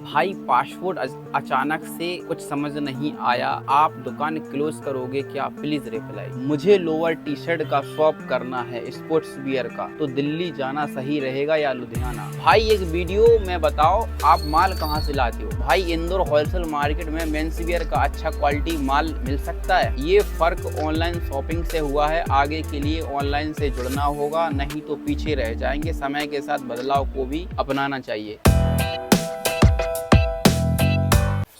भाई पासपोर्ट अचानक से कुछ समझ नहीं आया, आप दुकान क्लोज करोगे क्या? Please reply. मुझे लोअर टी शर्ट का शॉप करना है स्पोर्ट्स वियर का, तो दिल्ली जाना सही रहेगा या लुधियाना? भाई एक वीडियो में बताओ, आप माल कहाँ से लाते हो? भाई इंदौर होलसेल मार्केट में मेंस वियर का अच्छा क्वालिटी माल मिल सकता है। ये फर्क ऑनलाइन शॉपिंग से हुआ है, आगे के लिए ऑनलाइन से जुड़ना होगा, नहीं तो पीछे रह जाएंगे। समय के साथ बदलाव को भी अपनाना चाहिए।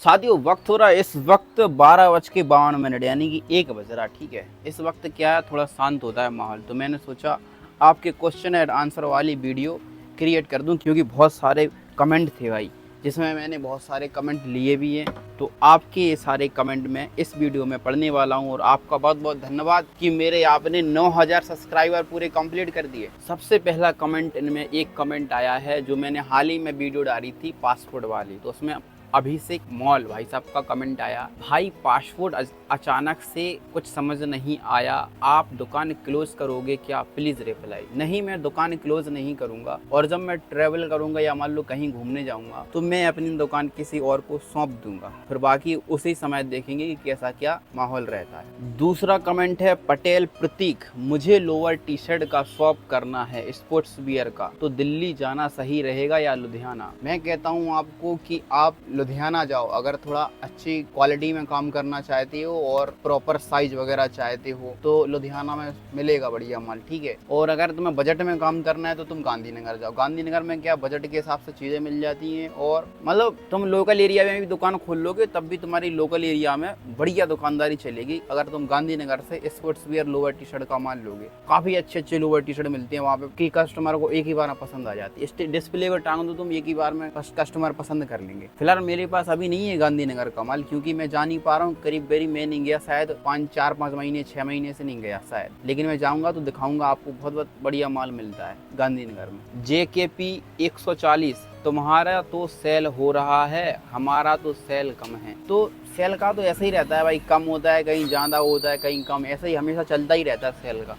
साथियों वक्त हो रहा है, इस वक्त 12:52 यानी कि 1 बज रहा। ठीक है, इस वक्त क्या है, थोड़ा शांत होता है माहौल, तो मैंने सोचा आपके क्वेश्चन एंड आंसर वाली वीडियो क्रिएट कर दूं, क्योंकि बहुत सारे कमेंट थे भाई, जिसमें मैंने बहुत सारे कमेंट लिए भी हैं। तो आपके ये सारे कमेंट मैं इस वीडियो में पढ़ने वाला हूं, और आपका बहुत बहुत धन्यवाद कि मेरे आपने 9000 सब्सक्राइबर पूरे कंप्लीट कर दिए। सबसे पहला कमेंट इनमें एक कमेंट आया है, जो मैंने हाल ही में वीडियो डाली थी पासपोर्ट वाली, तो उसमें अभिषेक मॉल भाई साहब का कमेंट आया, भाई पासपोर्ट अचानक से कुछ समझ नहीं आया, आप दुकान क्लोज करोगे क्या? Please reply. नहीं, मैं दुकान क्लोज नहीं करूंगा, और जब मैं ट्रेवल करूंगा या मान लो कहीं घूमने जाऊंगा तो मैं अपनी दुकान किसी और को सौंप दूंगा, फिर बाकी उसी समय देखेंगे कि कैसा क्या माहौल रहता है। दूसरा कमेंट है पटेल प्रतीक, मुझे लोअर टी शर्ट का शॉप करना है स्पोर्ट्स वियर का, तो दिल्ली जाना सही रहेगा या लुधियाना? मैं कहता हूँ आपको कि आप लुधियाना जाओ, अगर थोड़ा अच्छी क्वालिटी में काम करना चाहते हो और प्रॉपर साइज वगैरह चाहते हो तो लुधियाना में मिलेगा बढ़िया माल। ठीक है, और अगर तुम्हें बजट में काम करना है तो तुम गांधीनगर जाओ। गांधीनगर में क्या बजट के हिसाब से चीजें मिल जाती हैं, और मतलब तुम लोकल एरिया में भी दुकान खोल लोगे तब भी तुम्हारी लोकल एरिया में बढ़िया दुकानदारी चलेगी। अगर तुम गांधीनगर से sports wear lower T shirt का माल लोगे, काफी अच्छे अच्छे लोअर टी शर्ट मिलते हैं वहाँ पे कि कस्टमर को एक ही बार में पसंद आ जाती है। डिस्प्ले पर टांग दो तुम, एक ही बार में कस्टमर पसंद कर लेंगे। फिलहाल मेरे पास अभी नहीं है गांधीनगर का माल, क्योंकि मैं जा नहीं पा रहा हूँ। करीब मैं नहीं गया, शायद 4-5 महीने 6 महीने से नहीं गया शायद, लेकिन मैं जाऊंगा तो दिखाऊंगा आपको। बहुत बहुत बढ़िया माल मिलता है गांधीनगर में। JKP 140, तुम्हारा तो सेल हो रहा है, हमारा तो सेल कम है। तो सेल का तो ऐसा ही रहता है भाई, कम होता है, कहीं ज्यादा होता है, कहीं कम, ऐसा ही हमेशा चलता ही रहता है सेल का।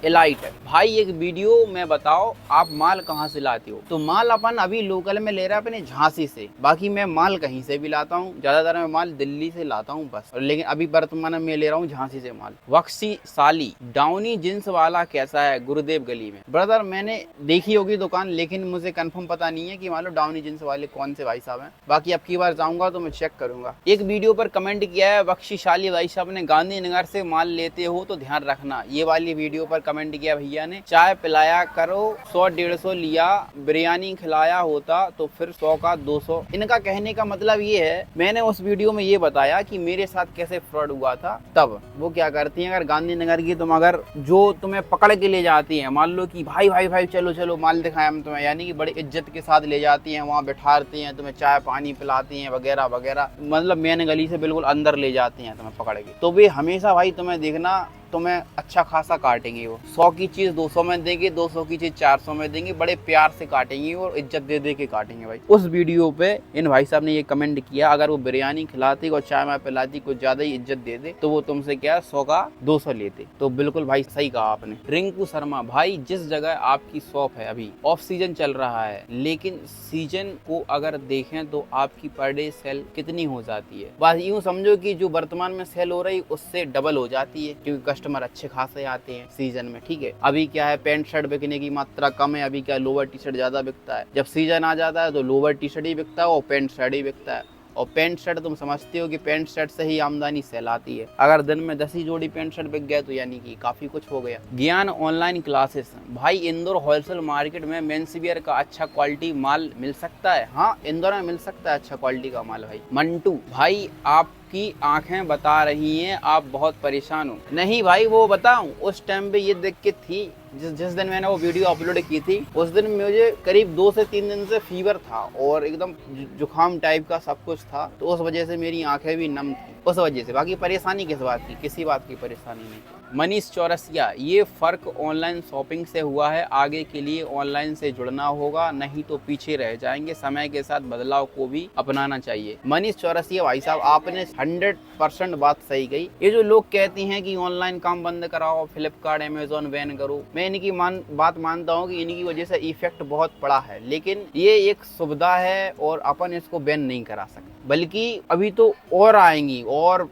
एलाइट है भाई, एक वीडियो में बताओ, आप माल कहाँ से लाते हो? तो माल अपन अभी लोकल में ले रहे हैं अपने झांसी से, बाकी मैं माल कहीं से भी लाता हूँ, ज्यादातर मैं माल दिल्ली से लाता हूँ बस, लेकिन अभी वर्तमान में मैं ले रहा हूँ झांसी से माल। वक्सी साली, डाउनी जींस वाला कैसा है? गुरुदेव गली में। ब्रदर मैंने देखी होगी दुकान, लेकिन मुझे कंफर्म पता नहीं है कि मान लो डाउनी जींस वाले कौन से भाई साहब हैं, बाकी अब की बार जाऊंगा तो मैं चेक करूंगा। एक वीडियो पर कमेंट किया है बख्शीशाली भाई साहब ने, गांधीनगर से माल लेते हो तो ध्यान रखना। ये वाली वीडियो पर कमेंट किया भैया ने, चाय पिलाया करो, 100-150 लिया, बिरयानी खिलाया होता तो फिर 100 का 200। इनका कहने का मतलब ये है, मैंने उस वीडियो में ये बताया कि मेरे साथ कैसे फ्रॉड हुआ था। तब वो क्या करती है, अगर गांधीनगर की तुम अगर जो तुम्हें पकड़ के ले जाती है, मान लो कि भाई भाई भाई चलो चलो माल दिखाया हम तुम्हें, यानी कि बड़ी इज्जत के साथ ले जाती है, वहाँ बिठाती हैं, तुम्हें चाय पानी पिलाती हैं वगैरह वगैरह, मतलब मेन गली से बिल्कुल अंदर ले जाती हैं तुम्हें पकड़ के। तो वे हमेशा भाई तुम्हें देखना, तुम्हें अच्छा खासा काटेंगे। वो 100 की चीज 200 में देंगे, 200 की चीज 400 में देंगे, बड़े प्यार से काटेंगे और इज्जत दे दे के काटेंगे भाई। उस वीडियो पे इन भाई साहब ने ये कमेंट किया, अगर वो बिरयानी खिलाती और चाय में पिलाती, कुछ ज्यादा ही इज्जत दे दे, तो वो तुमसे क्या 100 का 200 लेते। तो बिल्कुल भाई सही कहा आपने। रिंकू शर्मा, भाई जिस जगह आपकी शॉप है अभी ऑफ सीजन चल रहा है, लेकिन सीजन को अगर देखें तो आपकी पर डे सेल कितनी हो जाती है? बस यूँ समझो कि जो वर्तमान में सेल हो रही उससे डबल हो जाती है, क्योंकि कस्टमर अच्छे खासे आते हैं सीजन में। ठीक है, अभी क्या है, पैंट शर्ट बिकने की मात्रा कम है, अभी क्या लोअर टी शर्ट ज्यादा बिकता है। जब सीजन आ जाता है तो लोअर टी शर्ट ही बिकता है और पैंट शर्ट ही बिकता है। और पैंट शर्ट तुम समझते हो कि पैंट शर्ट से ही आमदनी सेल आती है। अगर दिन में 10 ही जोड़ी पैंट शर्ट बिक गए तो यानी कि काफी कुछ हो गया। ज्ञान ऑनलाइन क्लासेस, भाई इंदौर होलसेल मार्केट में मेंस वियर का अच्छा क्वालिटी माल मिल सकता है? हाँ, इंदौर में मिल सकता है अच्छा क्वालिटी का माल भाई। मंटू भाई, आपकी आंखें बता रही हैं आप बहुत परेशान हो। नहीं भाई, वो बताऊं, उस टाइम पे ये देख के थी, जिस दिन मैंने वो वीडियो अपलोड की थी, उस दिन मुझे करीब 2 से 3 दिन से फीवर था और एकदम जुकाम टाइप का सब कुछ था, तो उस वजह से मेरी आंखें भी नम थी उस वजह से। बाकी परेशानी किस बात की? किसी बात की परेशानी नहीं। मनीष चौरसिया, ये फर्क ऑनलाइन शॉपिंग से हुआ है, आगे के लिए ऑनलाइन से जुड़ना होगा, नहीं तो पीछे रह जाएंगे, समय के साथ बदलाव को भी अपनाना चाहिए। मनीष चौरसिया भाई साहब, आपने 100% बात सही कही। ये जो लोग कहते हैं कि ऑनलाइन काम बंद कराओ, फ्लिपकार्ट अमेजोन बैन करो, मैं इनकी बात मानता हूँ कि इनकी वजह से इफेक्ट बहुत पड़ा है, लेकिन ये एक सुविधा है और अपन इसको बैन नहीं करा सकते, बल्कि अभी तो और आएंगी और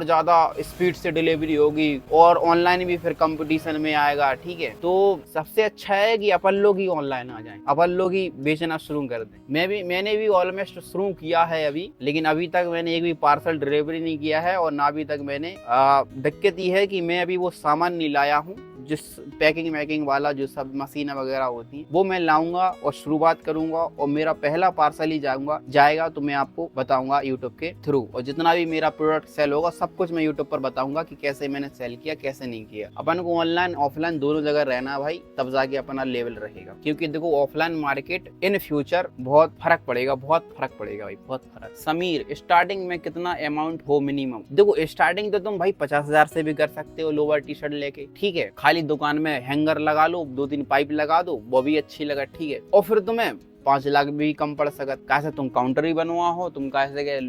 ज्यादा स्पीड से डिलीवरी होगी और ऑनलाइन भी फिर कंपटीशन में आएगा। ठीक है, तो सबसे अच्छा है कि अपन लोग ही ऑनलाइन आ जाएं, अपन लोग ही बेचना शुरू कर दें। मैंने भी ऑलमोस्ट शुरू किया है अभी, लेकिन अभी तक मैंने एक भी पार्सल डिलीवरी नहीं किया है और ना अभी तक मैंने दिक्कत ये है कि मैं अभी वो सामान नहीं लाया हूँ, जिस पैकिंग मैकिंग वाला जो सब मशीन वगैरह होती है वो मैं लाऊंगा और शुरुआत करूंगा और मेरा पहला पार्सल ही जाएगा तो मैं आपको बताऊंगा यूट्यूब के थ्रू, और जितना भी मेरा प्रोडक्ट सेल होगा सब कुछ मैं यूट्यूब पर बताऊंगा कि कैसे मैंने सेल किया कैसे नहीं किया। अपन को ऑनलाइन ऑफलाइन दोनों जगह रहना भाई, तब जाके अपना लेवल रहेगा, क्योंकि देखो ऑफलाइन मार्केट इन फ्यूचर बहुत फर्क पड़ेगा भाई, बहुत फर्क। समीर, स्टार्टिंग में कितना अमाउंट हो मिनिमम? देखो स्टार्टिंग तो तुम भाई 50,000 से भी कर सकते हो लोअर टी शर्ट लेके, ठीक है, खाली दुकान में हैंगर लगा लो, 2-3 पाइप लगा दो, वो भी अच्छी लगा, ठीक है, और फिर तुम्हें 5 लाख भी कम पड़ सकत। कैसे तुम काउंटर भी बनवा हो, तुम कैसे के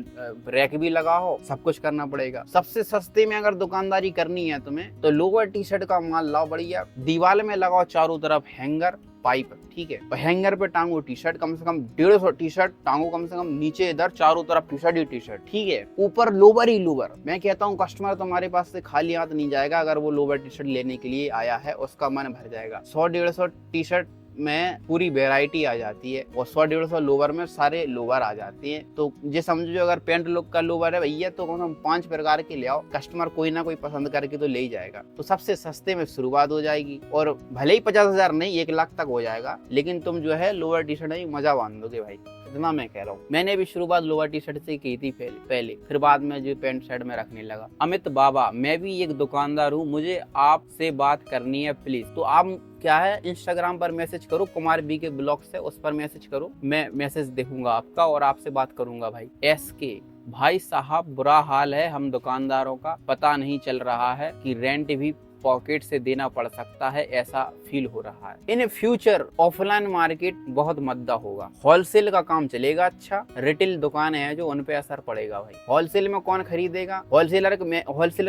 रैक भी लगा हो, सब कुछ करना पड़ेगा। सबसे सस्ते में अगर दुकानदारी करनी है तुम्हें तो लोअर टी शर्ट का माल लाओ बढ़िया, दीवार में लगाओ चारों तरफ हैंगर पाइप, ठीक है, और हैंगर पे टांगो टी शर्ट, कम से कम 150 टी शर्ट टांगो, कम से कम नीचे इधर चारों तरफ टी शर्ट ही टी शर्ट, ठीक है, ऊपर लोवर ही लोवर। मैं कहता हूँ कस्टमर तुम्हारे पास से खाली हाथ नहीं जाएगा, अगर वो लोवर टी शर्ट लेने के लिए आया है उसका मन भर जाएगा। 100-150 टी शर्ट में पूरी वेराइटी आ जाती है और 100-150 लोवर में सारे लोवर आ जाती हैं। तो ये समझो अगर पैंट लुक का लोवर है भैया तो कम से कम 5 प्रकार के ले आओ, कस्टमर कोई ना कोई पसंद करके तो ले ही जाएगा। तो सबसे सस्ते में शुरुआत हो जाएगी और भले ही 50,000 नहीं 1 लाख तक हो जाएगा, लेकिन तुम जो है लोअर टी शर्ट में मजा बांध दोगे भाई, इतना मैं कह रहा हूँ। मैंने भी शुरुआत लोअर टी शर्ट से की थी पहले, फिर बाद में जो पैंट शर्ट में रखने लगा। अमित बाबा, मैं भी एक दुकानदार हूँ, मुझे आपसे बात करनी है प्लीज। तो आप क्या है इंस्टाग्राम पर मैसेज करो, कुमार बी के ब्लॉग से उस पर मैसेज करो, मैं मैसेज देखूंगा आपका और आपसे बात करूंगा भाई। SK, भाई साहब बुरा हाल है हम दुकानदारों का, पता नहीं चल रहा है कि रेंट भी पॉकेट से देना पड़ सकता है, ऐसा फील हो रहा है। इन फ्यूचर ऑफलाइन मार्केट बहुत मद्दा होगा, होलसेल का काम चलेगा अच्छा, रिटेल दुकान है जो उन पे असर पड़ेगा भाई। होलसेल में कौन खरीदेगा? होलसेलर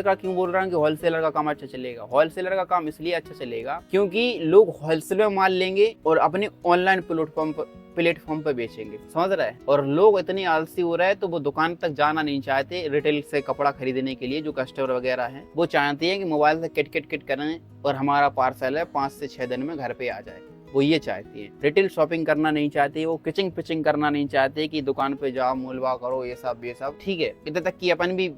का क्यों बोल रहा हूँ कि होलसेलर का काम अच्छा चलेगा? होलसेलर का काम इसलिए अच्छा चलेगा क्योंकि लोग होलसेल में माल लेंगे और अपने ऑनलाइन प्लेटफॉर्म पर बेचेंगे, समझ रहे हैं। और लोग इतने आलसी हो रहे हैं तो वो दुकान तक जाना नहीं चाहते रिटेल से कपड़ा खरीदने के लिए। जो कस्टमर वगैरह हैं वो चाहते हैं कि मोबाइल से किट करें और हमारा पार्सल है 5 से 6 दिन में घर पे आ जाए, वो ये चाहती है। रिटेल शॉपिंग करना नहीं चाहती, वो किचिंग पिचिंग करना नहीं चाहते कि दुकान पे जाओ मोलवा करो ये सब, ठीक है। इतने तक कि अपन भी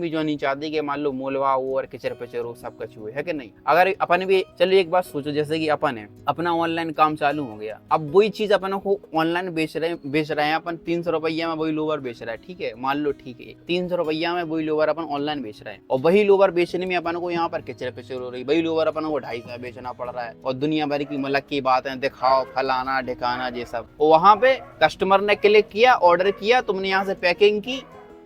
जो नहीं चाहते कि मान लो मोलवा हो और किचर पिचर हो सब कुछ हुए, है कि नहीं। अगर अपन भी चलिए एक बात सोचो, जैसे कि अपन है, अपना ऑनलाइन काम चालू हो गया, अब वही चीज अपन को ऑनलाइन बेच रहे हैं अपन 300 रुपया में वही लोवर बेच रहा है, ठीक है, मान लो, ठीक है, 300 रुपया में वही लोवर अपन ऑनलाइन बेच रहे हैं और वही लोवर बेचने में अपन को यहाँ पर किचर पिचर हो रही, वही लोवर अपन को 250 में बेचना पड़ रहा है और दुनिया भर की मतलब की बातें दिखाओ फलाना ढिकाना ये सब। और वहां पे कस्टमर ने क्लिक किया, ऑर्डर किया, तुमने यहाँ से पैकिंग की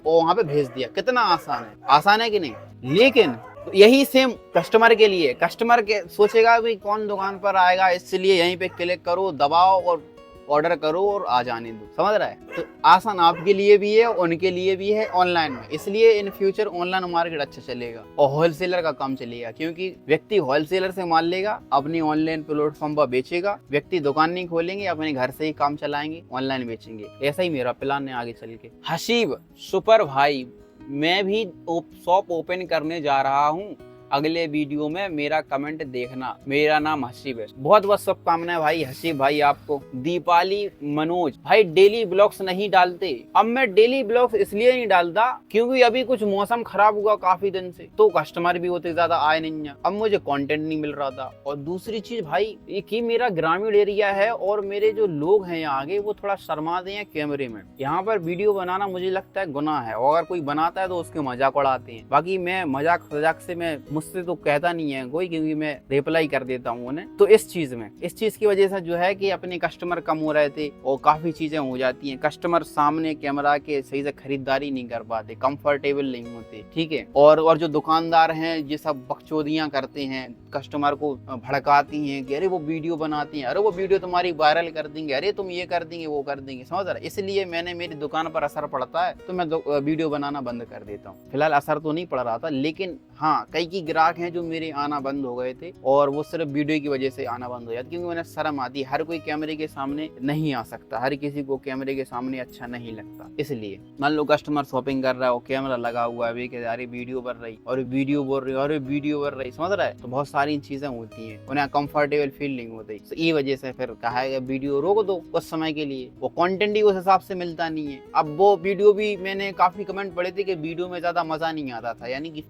और वहां पे भेज दिया। कितना आसान है कि नहीं। लेकिन तो यही सेम कस्टमर के लिए, कस्टमर के सोचेगा भी कौन दुकान पर आएगा, इसलिए यहीं पे क्लिक करो, दबाओ और ऑर्डर करो और आ जाने दो, समझ रहा है। तो आसान आपके लिए भी है, उनके लिए भी है ऑनलाइन में, इसलिए इन फ्यूचर ऑनलाइन मार्केट अच्छा चलेगा और होलसेलर का काम चलेगा, क्योंकि व्यक्ति होलसेलर से माल लेगा, अपनी ऑनलाइन प्लेटफॉर्म पर बेचेगा, व्यक्ति दुकान नहीं खोलेंगे, अपने घर से ही काम चलाएंगे, ऑनलाइन बेचेंगे। ऐसा ही मेरा प्लान है आगे चल के। हसीब सुपर भाई, मैं भी शॉप ओपन करने जा रहा हूँ, अगले वीडियो में मेरा कमेंट देखना। मेरा नाम हसीब है। बहुत बहुत शुभकामनाएं भाई हसीब भाई आपको। दीपाली मनोज भाई, डेली ब्लॉग्स नहीं डालते? अब मैं डेली ब्लॉग्स इसलिए नहीं डालता क्योंकि अभी कुछ मौसम खराब हुआ काफी दिन से, तो कस्टमर भी होते ज्यादा आए नहीं है, अब मुझे कंटेंट नहीं मिल रहा था। और दूसरी चीज भाई, एक ही मेरा ग्रामीण एरिया है और मेरे जो लोग हैं यहाँ आगे वो थोड़ा शर्माते हैं कैमरे में। यहाँ पर वीडियो बनाना मुझे लगता है गुनाह है, और अगर कोई बनाता है तो उसके मजाक उड़ाते हैं। बाकी मैं मजाक से मैं मुझसे तो कहता नहीं है कोई, क्योंकि मैं रिप्लाई कर देता हूँ उन्हें। तो इस चीज की वजह से जो है कि अपने कस्टमर कम हो रहे थे और काफी चीजें हो जाती हैं। कस्टमर सामने कैमरा के सही से खरीदारी नहीं कर पाते, कंफर्टेबल नहीं होते, ठीक है। और जो दुकानदार हैं ये सब बकचोदियां करते हैं, कस्टमर को भड़काती हैं कि अरे वो वीडियो बनाती हैं, अरे वो वीडियो तुम्हारी वायरल कर देंगे, अरे तुम ये कर देंगे वो कर देंगे, समझ रहे। इसलिए मैंने मेरी दुकान पर असर पड़ता है तो मैं वीडियो बनाना बंद कर देता हूँ। फिलहाल असर तो नहीं पड़ रहा था, लेकिन हाँ कई ग्राहक हैं जो मेरे आना बंद हो गए थे और वो सिर्फ वीडियो की वजह से आना बंद हो जाता, क्योंकि उन्हें शर्म आती है। हर कोई कैमरे के सामने नहीं आ सकता, हर किसी को कैमरे के सामने अच्छा नहीं लगता। इसलिए मान लो कस्टमर शॉपिंग कर रहा है और कैमरा लगा हुआ है, अरे वीडियो बन रही, और वीडियो बोल रही, अरे वीडियो बन रही, समझ रहा है। तो बहुत सारी चीजें होती हैं, उन्हें कंफर्टेबल फील नहीं होती। तो ये वजह से फिर कहा है वीडियो रोक दो उस समय के लिए, वो कंटेंट ही उस हिसाब से मिलता नहीं है। अब वो वीडियो भी मैंने काफी कमेंट पढ़े थे कि वीडियो में ज्यादा मजा नहीं आता था, यानी कि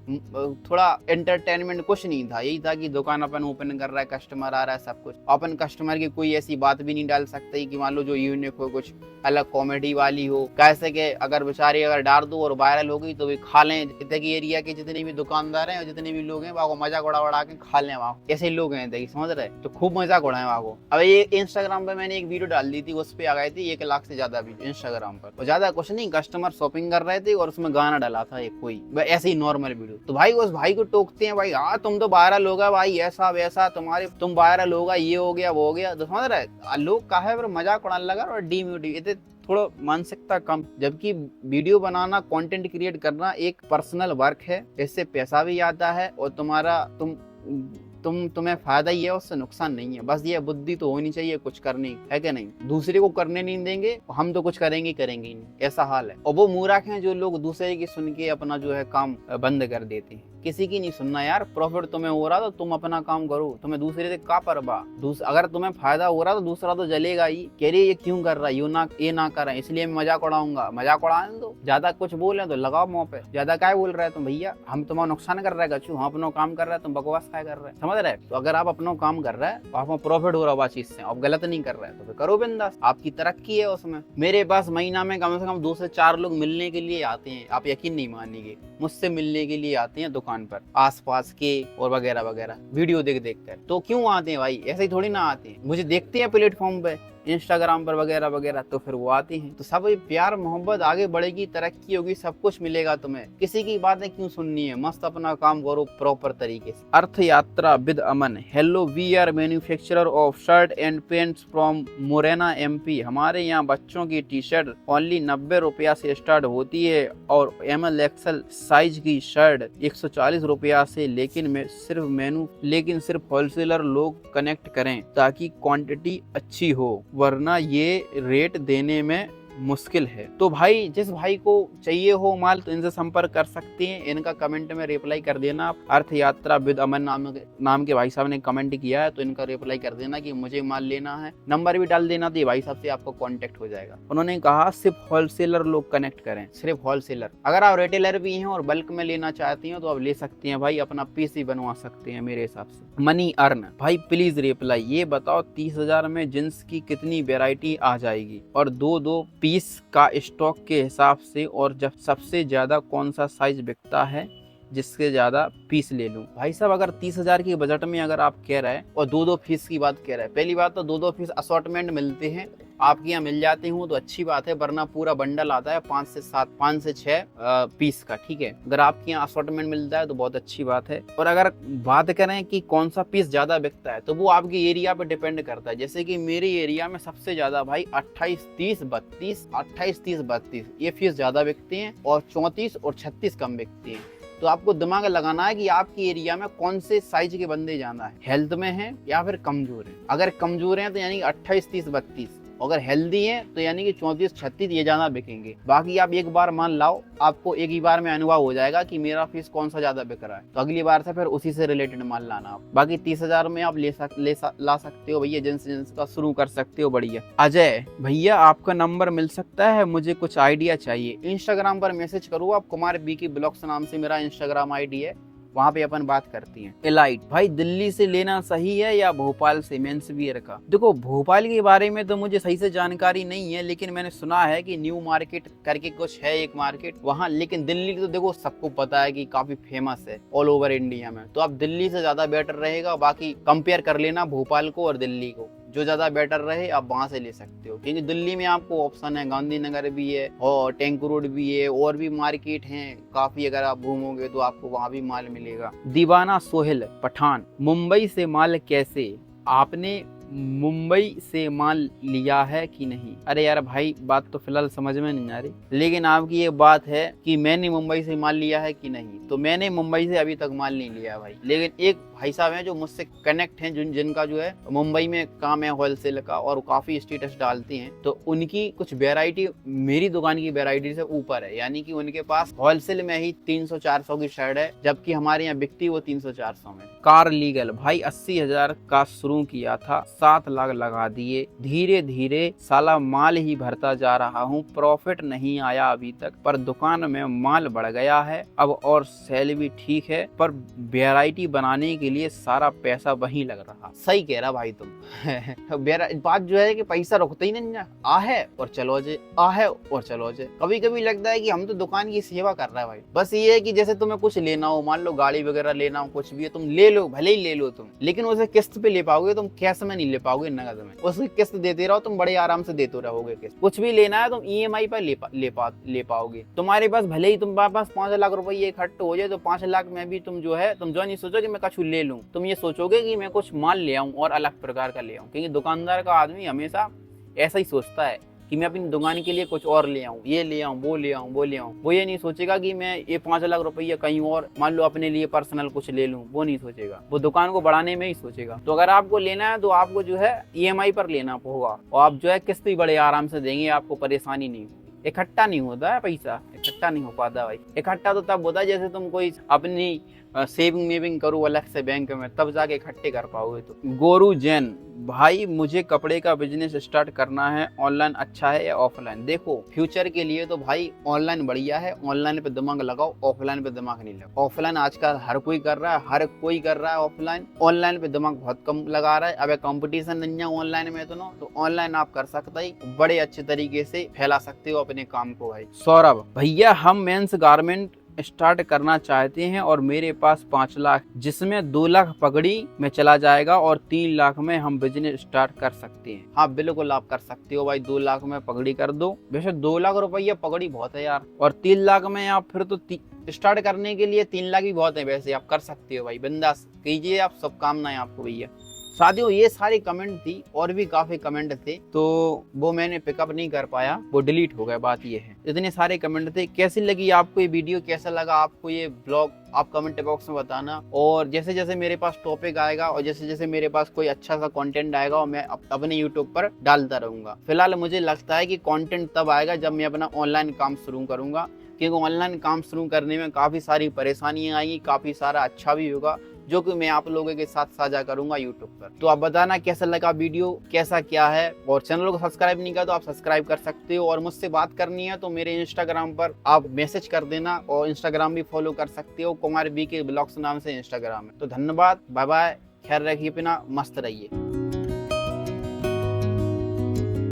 थोड़ा एंटरटेनमेंट कुछ नहीं था। यही था कि दुकान अपन ओपन कर रहा है, कस्टमर आ रहा है, सब कुछ। अपन कस्टमर की कोई ऐसी बात भी नहीं डाल सकते कि मान लो जो यूनिक हो, कुछ अलग कॉमेडी वाली हो, कैसे के अगर बेचारे अगर डाल दो और वायरल हो गई तो भी खा लें। इतने की एरिया के जितने भी दुकानदार हैं और जितने भी लोग हैं वहाँ मजाक उड़ा के खा लें, वहाँ ऐसे लोग हैं, समझ रहे। तो खूब मजाक उड़ाए वहाँ को। अब ये इंस्टाग्राम पे मैंने एक वीडियो डाल दी थी, उस पे आ गए थे 1 लाख से ज्यादा वीडियो इंस्टाग्राम पर। और ज्यादा कुछ नहीं, कस्टमर शॉपिंग कर रहे थे और उसमें गाना डाला था एक कोई, ऐसे ही नॉर्मल वीडियो। तो भाई उस भाई को टोकते हैं, भाई हाँ तुम तो वायरल होगा भाई, ऐसा वैसा तुम वायरल होगा, ये हो गया वो हो गया। तो समझ रहे लोग काहे पर मजाक उड़ाने लगा और डीमोटिवेट, थोड़ा मानसिकता कम। जबकि वीडियो बनाना, कंटेंट क्रिएट करना एक पर्सनल वर्क है, इससे पैसा भी आता है और तुम्हें फायदा ही है, उससे नुकसान नहीं है। बस ये बुद्धि तो होनी चाहिए कुछ करने, है क्या नहीं। दूसरे को करने नहीं देंगे, हम तो कुछ करेंगे ही नहीं, ऐसा हाल है। और वो मूर्ख हैं जो लोग दूसरे की सुन के अपना जो है काम बंद कर देते हैं। किसी की नहीं सुनना यार, प्रॉफिट तुम्हें हो रहा तो तुम अपना काम करो, तुम्हें दूसरे से का परवाह। अगर तुम्हें फायदा हो रहा तो दूसरा तो जलेगा ही, कह रही ये क्यों कर रहा है, ये ना कर रहा है, इसलिए मैं मजाक उड़ाऊंगा। मजाक उड़ाने दो, ज्यादा कुछ बोले तो लगाओ मुंह पे। ज्यादा क्या बोल रहा है तुम भैया, हम तुम्हारा नुकसान कर रहा है गच्छू, हम अपना काम कर रहा है, तुम बकवास क्या कर रहे हैं, समझ रहे। तो अगर आप अपना काम कर रहे हैं, आपको प्रॉफिट हो रहा है चीज से, आप गलत नहीं कर रहे हैं, तो फिर करो बिंदास, आपकी तरक्की है उसमें। मेरे पास महीना में कम से कम 2 से 4 लोग मिलने के लिए आते हैं, आप यकीन नहीं मानेंगे, मुझसे मिलने के लिए आते हैं दुकान पर, आसपास के और वगैरह वगैरह, वीडियो देख कर। तो क्यों आते हैं भाई, ऐसे ही थोड़ी ना आते हैं, मुझे देखते हैं प्लेटफॉर्म पे, इंस्टाग्राम पर वगैरह वगैरह, तो फिर वो आते हैं। तो सब प्यार मोहब्बत, आगे बढ़ेगी, तरक्की होगी, सब कुछ मिलेगा तुम्हें। किसी की बातें क्यों सुननी है, मस्त अपना काम करो प्रॉपर तरीके से। अर्थ यात्रा with Aman, hello we are manufacturer of shirt and pants from Morena MP। हमारे यहाँ बच्चों की टी शर्ट ओनली 90 रुपया से स्टार्ट होती है और ML XL साइज की शर्ट 140 रुपया से, लेकिन सिर्फ होलसेलर लोग कनेक्ट करें ताकि क्वांटिटी अच्छी हो, वरना ये रेट देने में मुश्किल है। तो भाई जिस भाई को चाहिए हो माल तो इनसे संपर्क कर सकते हैं, इनका कमेंट में रिप्लाई कर देना। अर्थ यात्रा विद अमन नाम के भाई साहब ने कमेंट किया है, तो इनका रिप्लाई कर देना कि मुझे माल लेना है, नंबर भी डाल देना, तो भाई साहब से आपको कांटेक्ट हो जाएगा। उन्होंने कहा सिर्फ होलसेलर लोग कनेक्ट करें, सिर्फ होलसेलर। अगर आप रिटेलर भी हैं और बल्क में लेना चाहती हैं तो आप ले सकते हैं भाई, अपना पीस भी बनवा सकते हैं मेरे हिसाब से। मनी अर्न भाई प्लीज रिप्लाई, ये बताओ 30,000 में जींस की कितनी वेराइटी आ जाएगी और 2 पीस का स्टॉक के हिसाब से, और जब सबसे ज्यादा कौन सा साइज बिकता है जिसके ज्यादा पीस ले लूं। भाई साहब अगर 30,000 की बजट में अगर आप कह रहे हैं और 2 पीस की बात कह रहे हैं, पहली बात तो 2 पीस असॉर्टमेंट मिलते हैं, आपके यहाँ मिल जाते हो तो अच्छी बात है, वरना पूरा बंडल आता है 5 से 6 पीस का, ठीक है। अगर आपके यहाँ असॉर्टमेंट मिलता है तो बहुत अच्छी बात है। और अगर बात करें कि कौन सा पीस ज्यादा बिकता है तो वो आपके एरिया पे डिपेंड करता है। जैसे कि मेरे एरिया में सबसे ज्यादा भाई 28, 30, 32 ये पीस ज्यादा बिकते हैं और 34 और 36 कम बिकते हैं। तो आपको दिमाग लगाना है कि आपकी एरिया में कौन से साइज के बंदे ज्यादा है, हेल्थ में है या फिर कमजोर है। अगर कमजोर हैं तो यानी 28, 30, 32, अगर हेल्दी है तो यानी कि 34, 36 ये ज्यादा बिकेंगे। बाकी आप एक बार मान लाओ, आपको एक ही बार में अनुभव हो जाएगा कि मेरा पीस कौन सा ज्यादा बिक रहा है, तो अगली बार से फिर उसी से रिलेटेड माल लाना आप। बाकी 30,000 में आप ला सकते हो भैया, जिन्स का शुरू कर सकते हो। बढ़िया। अजय भैया आपका नंबर मिल सकता है, मुझे कुछ आइडिया चाहिए। इंस्टाग्राम पर मैसेज करो आप, कुमार BK ब्लॉग्स नाम से मेरा इंस्टाग्राम ID है, वहाँ पे अपन बात करती हैं। एलाइट भाई दिल्ली से लेना सही है या भोपाल से मेंस वियर का? देखो भोपाल के बारे में तो मुझे सही से जानकारी नहीं है, लेकिन मैंने सुना है कि न्यू मार्केट करके कुछ है एक मार्केट वहाँ, लेकिन दिल्ली तो देखो सबको पता है कि काफी फेमस है ऑल ओवर इंडिया में, तो अब दिल्ली से ज्यादा बेटर रहेगा। बाकी कंपेयर कर लेना भोपाल को और दिल्ली को, जो ज्यादा बेटर रहे आप वहां से ले सकते हो, क्योंकि दिल्ली में आपको ऑप्शन है, गांधीनगर भी है और टैंक रोड भी है और भी मार्केट हैं काफी, अगर आप घूमोगे तो आपको वहां भी माल मिलेगा। दीवाना सोहेल पठान, मुंबई से माल कैसे? आपने मुंबई से माल लिया है कि नहीं? अरे यार भाई बात तो फिलहाल समझ में नहीं आ रही, लेकिन आपकी ये बात है कि मैंने मुंबई से माल लिया है कि नहीं, तो मैंने मुंबई से अभी तक माल नहीं लिया भाई। लेकिन एक भाई साहब हैं जो मुझसे कनेक्ट हैं, जिनका जो है मुंबई में काम है होलसेल का और काफी स्टेटस डालते हैं, तो उनकी कुछ वेराइटी मेरी दुकान की वेराइटी से ऊपर है, यानी कि उनके पास होलसेल में ही 300-400 की शर्ट है, जबकि हमारे यहाँ बिकती वो 300-400 में। कार लीगल भाई 80,000 का शुरू किया था, 7 लाख लगा दिए, धीरे धीरे साला माल ही भरता जा रहा हूँ, प्रॉफिट नहीं आया अभी तक, पर दुकान में माल बढ़ गया है अब और सेल भी ठीक है, पर वेराइटी बनाने के लिए सारा पैसा वहीं लग रहा। सही कह रहा भाई तुम बात जो है कि पैसा रुकता ही नहीं, आ है और चलो जे, आ है और चलो जे। कभी कभी लगता है कि हम तो दुकान की सेवा कर रहे हैं भाई। बस ये है कि जैसे तुम्हें कुछ लेना हो, मान लो गाड़ी वगैरह लेना हो, कुछ भी है तुम ले लो, भले ही ले लो तुम, लेकिन उसे किस्त पे ले पाओगे तुम, कैश में नहीं ले पाओगे, नगद में। उसकी किस्त देते रहो तुम, बड़े आराम से देते रहोगे किस्त। कुछ भी लेना है तुम EMI पर ले पाओगे। तुम्हारे पास भले ही तुम्हारे पास 5 लाख रुपए इकट्ठे हो जाए, तो 5 लाख में भी तुम जो है, तुम जो नहीं सोचो कि मैं कछु ले लूं, तुम ये सोचोगे कि मैं कुछ माल ले आऊं और अलग प्रकार का ले आऊं, क्योंकि दुकानदार का आदमी हमेशा ऐसा ही सोचता है कि मैं अपनी दुकान के लिए कुछ और ले आऊं, ये ले आऊं, वो ले आऊं, वो ले आऊं। वो ये नहीं सोचेगा कि मैं ये 5 लाख रुपया कहीं और मान लो अपने लिए पर्सनल कुछ ले लूं, वो नहीं सोचेगा, वो दुकान को बढ़ाने में ही सोचेगा। तो अगर आपको लेना है तो आपको जो है EMI पर लेना होगा, और आप जो है किस्त भी बड़े आराम से देंगे, आपको परेशानी नहीं होगी। इकट्ठा नहीं होता है पैसा, इकट्ठा नहीं हो पाता भाई। इकट्ठा तो तब होता है जैसे तुम कोई अपनी सेविंग मेविंग करो अलग से बैंक में, तब जाके इकट्ठे कर पाओगे। तो गोरू जैन भाई मुझे कपड़े का बिजनेस स्टार्ट करना है, ऑनलाइन अच्छा है या ऑफलाइन? देखो फ्यूचर के लिए तो भाई ऑनलाइन बढ़िया है, ऑनलाइन पे दिमाग लगाओ, ऑफलाइन पे दिमाग नहीं लगाओ। ऑफलाइन आजकल हर कोई कर रहा है, हर कोई कर रहा है ऑफलाइन, ऑनलाइन पे दिमाग बहुत कम लगा रहा है। अब कंपटीशन नहीं है ऑनलाइन में तो ऑनलाइन आप कर सकते ही, बड़े अच्छे तरीके से फैला सकते हो अपने काम को भाई। सौरभ भैया हम मेंस गारमेंट स्टार्ट करना चाहते हैं और मेरे पास 5 लाख, जिसमें 2 लाख पगड़ी में चला जाएगा और 3 लाख में हम बिजनेस स्टार्ट कर सकते हैं। हाँ बिल्कुल आप कर सकते हो भाई, 2 लाख में पगड़ी कर दो। वैसे 2 लाख रुपया पगड़ी बहुत है यार, और 3 लाख में आप फिर तो स्टार्ट करने के लिए 3 लाख भी बहुत है। वैसे आप कर सकते हो भाई, बिंदास कीजिए आप, सब कामनाएं आपको भैया। साथियों ये सारी कमेंट थी, और भी काफी कमेंट थे तो वो मैंने पिकअप नहीं कर पाया, वो डिलीट हो गए। बात ये है, इतने सारे कमेंट थे। कैसी लगी आपको ये वीडियो, कैसा लगा आपको ये ब्लॉग, आप कमेंट बॉक्स में बताना। और जैसे जैसे मेरे पास टॉपिक आएगा और जैसे जैसे मेरे पास कोई अच्छा सा कंटेंट आएगा और मैं अपने यूट्यूब पर डालता रहूंगा। फिलहाल मुझे लगता है कि कंटेंट तब आएगा जब मैं अपना ऑनलाइन काम शुरू करूंगा, क्योंकि ऑनलाइन काम शुरू करने में काफी सारी परेशानियां आएंगी, काफी सारा अच्छा भी होगा, जो कि मैं आप लोगों के साथ साझा करूंगा यूट्यूब पर। तो आप बताना कैसा लगा वीडियो, कैसा क्या है, और चैनल को सब्सक्राइब नहीं किया तो आप सब्सक्राइब कर सकते हो। और मुझसे बात करनी है तो मेरे इंस्टाग्राम पर आप मैसेज कर देना, और इंस्टाग्राम भी फॉलो कर सकते हो, कुमार BK ब्लॉग्स नाम से इंस्टाग्राम है। तो धन्यवाद, बाय बाय, ख्याल रखिए अपना, मस्त रहिए।